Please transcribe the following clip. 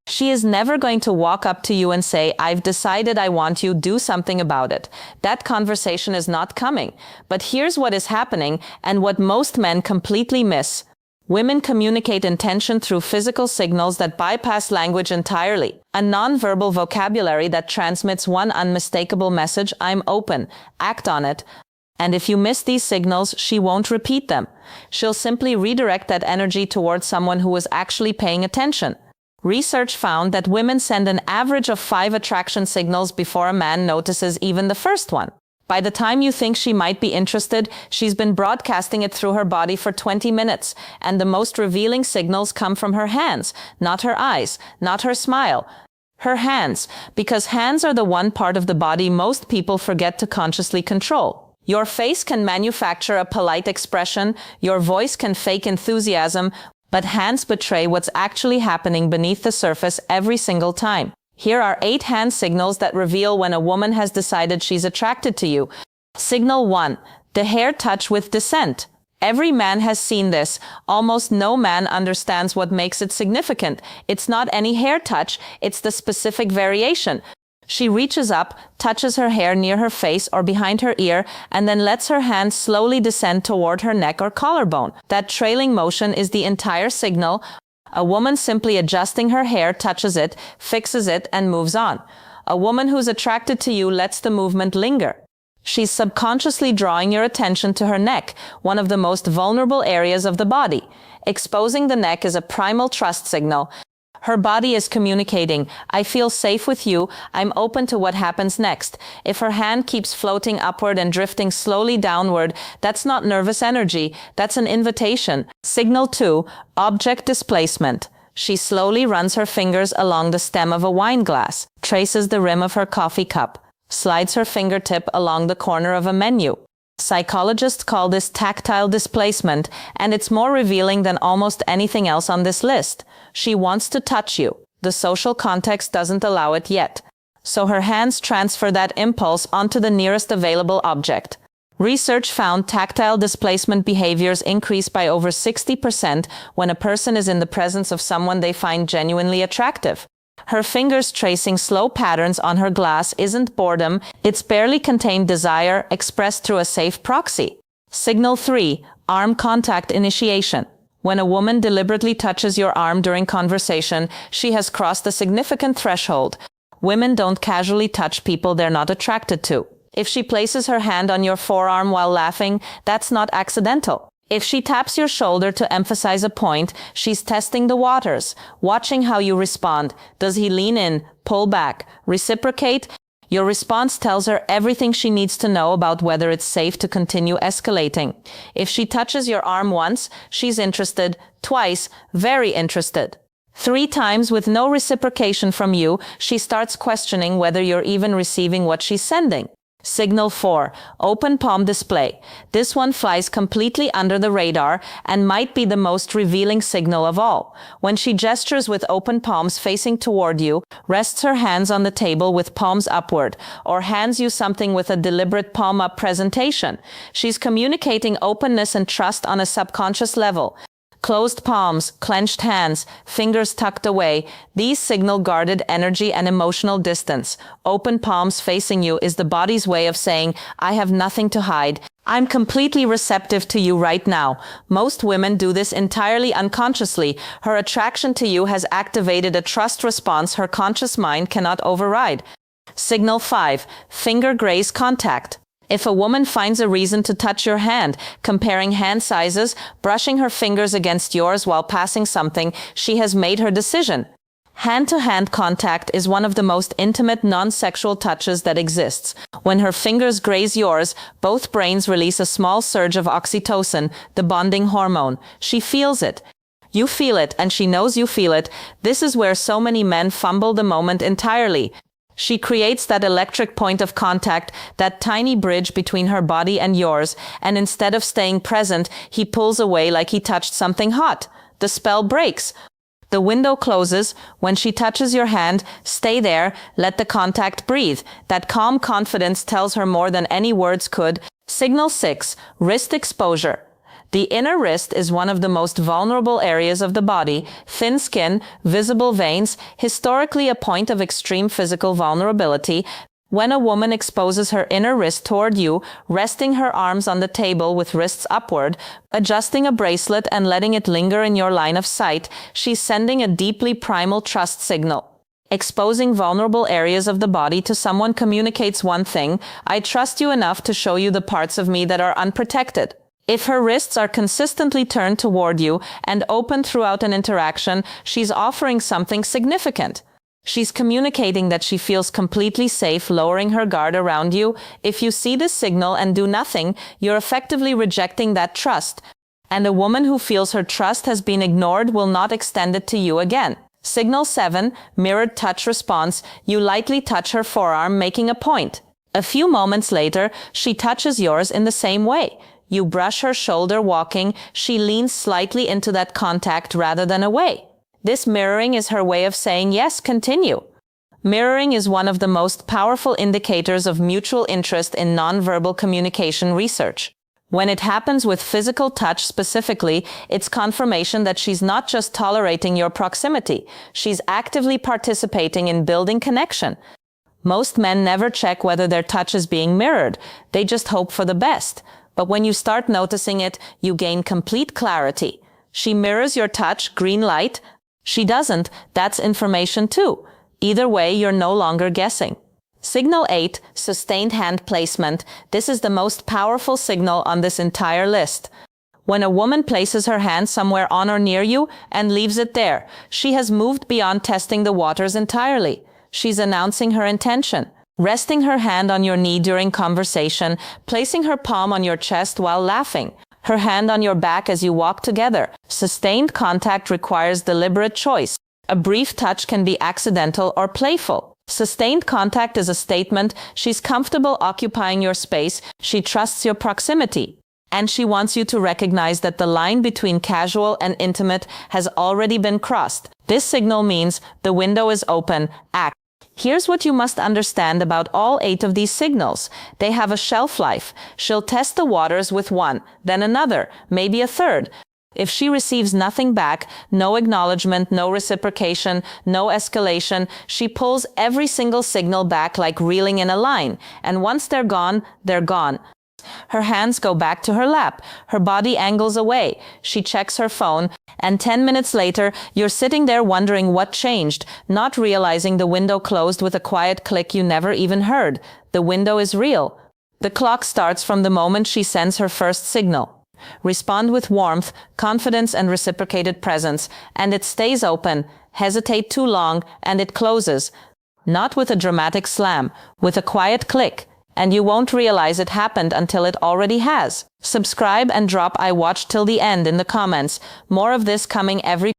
She is never going to walk up to you and say, "I've decided I want you, do something about it." That conversation is not coming. But here's what is happening and what most men completely miss. Women communicate intention through physical signals that bypass language entirely. A nonverbal vocabulary that transmits one unmistakable message: I'm open, act on it. And if you miss these signals, she won't repeat them. She'll simply redirect that energy towards someone who is actually paying attention. Research found that women send an average of 5 attraction signals before a man notices even the first one. By the time you think she might be interested, she's been broadcasting it through her body for 20 minutes, and the most revealing signals come from her hands, not her eyes, not her smile. Her hands, because hands are the one part of the body most people forget to consciously control. Your face can manufacture a polite expression, your voice can fake enthusiasm, but hands betray what's actually happening beneath the surface every single time. Here are 8 hand signals that reveal when a woman has decided she's attracted to you. Signal 1. The hair touch with dissent. Every man has seen this. Almost no man understands what makes it significant. It's not any hair touch, it's the specific variation. She reaches up, touches her hair near her face or behind her ear, and then lets her hand slowly descend toward her neck or collarbone. That trailing motion is the entire signal. A woman simply adjusting her hair touches it, fixes it, and moves on. A woman who's attracted to you lets the movement linger. She's subconsciously drawing your attention to her neck, one of the most vulnerable areas of the body. Exposing the neck is a primal trust signal. Her body is communicating, "I feel safe with you, I'm open to what happens next." If her hand keeps floating upward and drifting slowly downward, that's not nervous energy, that's an invitation. Signal 2, object displacement. She slowly runs her fingers along the stem of a wine glass, traces the rim of her coffee cup, slides her fingertip along the corner of a menu. Psychologists call this tactile displacement, and it's more revealing than almost anything else on this list. She wants to touch you. The social context doesn't allow it yet. So her hands transfer that impulse onto the nearest available object. Research found tactile displacement behaviors increase by over 60% when a person is in the presence of someone they find genuinely attractive. Her fingers tracing slow patterns on her glass isn't boredom, it's barely contained desire expressed through a safe proxy. Signal 3, arm contact initiation. When a woman deliberately touches your arm during conversation, she has crossed a significant threshold. Women don't casually touch people they're not attracted to. If she places her hand on your forearm while laughing, that's not accidental. If she taps your shoulder to emphasize a point, she's testing the waters, watching how you respond. Does he lean in, pull back, reciprocate? Your response tells her everything she needs to know about whether it's safe to continue escalating. If she touches your arm once, she's interested. Twice, very interested. 3 times with no reciprocation from you, she starts questioning whether you're even receiving what she's sending. Signal 4, open palm display. This one flies completely under the radar and might be the most revealing signal of all. When she gestures with open palms facing toward you, rests her hands on the table with palms upward, or hands you something with a deliberate palm-up presentation, she's communicating openness and trust on a subconscious level. Closed palms, clenched hands, fingers tucked away, these signal guarded energy and emotional distance. Open palms facing you is the body's way of saying, "I have nothing to hide. I'm completely receptive to you right now." Most women do this entirely unconsciously. Her attraction to you has activated a trust response her conscious mind cannot override. Signal 5, finger graze contact. If a woman finds a reason to touch your hand, comparing hand sizes, brushing her fingers against yours while passing something, she has made her decision. Hand-to-hand contact is one of the most intimate non-sexual touches that exists. When her fingers graze yours, both brains release a small surge of oxytocin, the bonding hormone. She feels it. You feel it, and she knows you feel it. This is where so many men fumble the moment entirely. She creates that electric point of contact, that tiny bridge between her body and yours, and instead of staying present, he pulls away like he touched something hot. The spell breaks. The window closes. When she touches your hand, stay there, let the contact breathe. That calm confidence tells her more than any words could. Signal 6, wrist exposure. The inner wrist is one of the most vulnerable areas of the body. Thin skin, visible veins, historically a point of extreme physical vulnerability. When a woman exposes her inner wrist toward you, resting her arms on the table with wrists upward, adjusting a bracelet and letting it linger in your line of sight, she's sending a deeply primal trust signal. Exposing vulnerable areas of the body to someone communicates one thing: I trust you enough to show you the parts of me that are unprotected. If her wrists are consistently turned toward you and open throughout an interaction, she's offering something significant. She's communicating that she feels completely safe, lowering her guard around you. If you see this signal and do nothing, you're effectively rejecting that trust. And a woman who feels her trust has been ignored will not extend it to you again. Signal 7, mirrored touch response. You lightly touch her forearm, making a point. A few moments later, she touches yours in the same way. You brush her shoulder walking. She leans slightly into that contact rather than away. This mirroring is her way of saying, yes, continue. Mirroring is one of the most powerful indicators of mutual interest in nonverbal communication research. When it happens with physical touch specifically, it's confirmation that she's not just tolerating your proximity, she's actively participating in building connection. Most men never check whether their touch is being mirrored. They just hope for the best. But when you start noticing it, you gain complete clarity. She mirrors your touch, green light. She doesn't, that's information too. Either way, you're no longer guessing. Signal 8, sustained hand placement. This is the most powerful signal on this entire list. When a woman places her hand somewhere on or near you and leaves it there, she has moved beyond testing the waters entirely. She's announcing her intention. Resting her hand on your knee during conversation, placing her palm on your chest while laughing, her hand on your back as you walk together. Sustained contact requires deliberate choice. A brief touch can be accidental or playful. Sustained contact is a statement. She's comfortable occupying your space. She trusts your proximity. And she wants you to recognize that the line between casual and intimate has already been crossed. This signal means the window is open. Act. Here's what you must understand about all 8 of these signals. They have a shelf life. She'll test the waters with one, then another, maybe a third. If she receives nothing back, no acknowledgement, no reciprocation, no escalation, she pulls every single signal back like reeling in a line. And once they're gone, they're gone. Her hands go back to her lap. Her body angles away. She checks her phone. And 10 minutes later, you're sitting there wondering what changed, not realizing the window closed with a quiet click you never even heard. The window is real. The clock starts from the moment she sends her first signal. Respond with warmth, confidence, and reciprocated presence, and it stays open. Hesitate too long, and it closes. Not with a dramatic slam, with a quiet click. And you won't realize it happened until it already has. Subscribe and drop I watched till the end in the comments. More of this coming every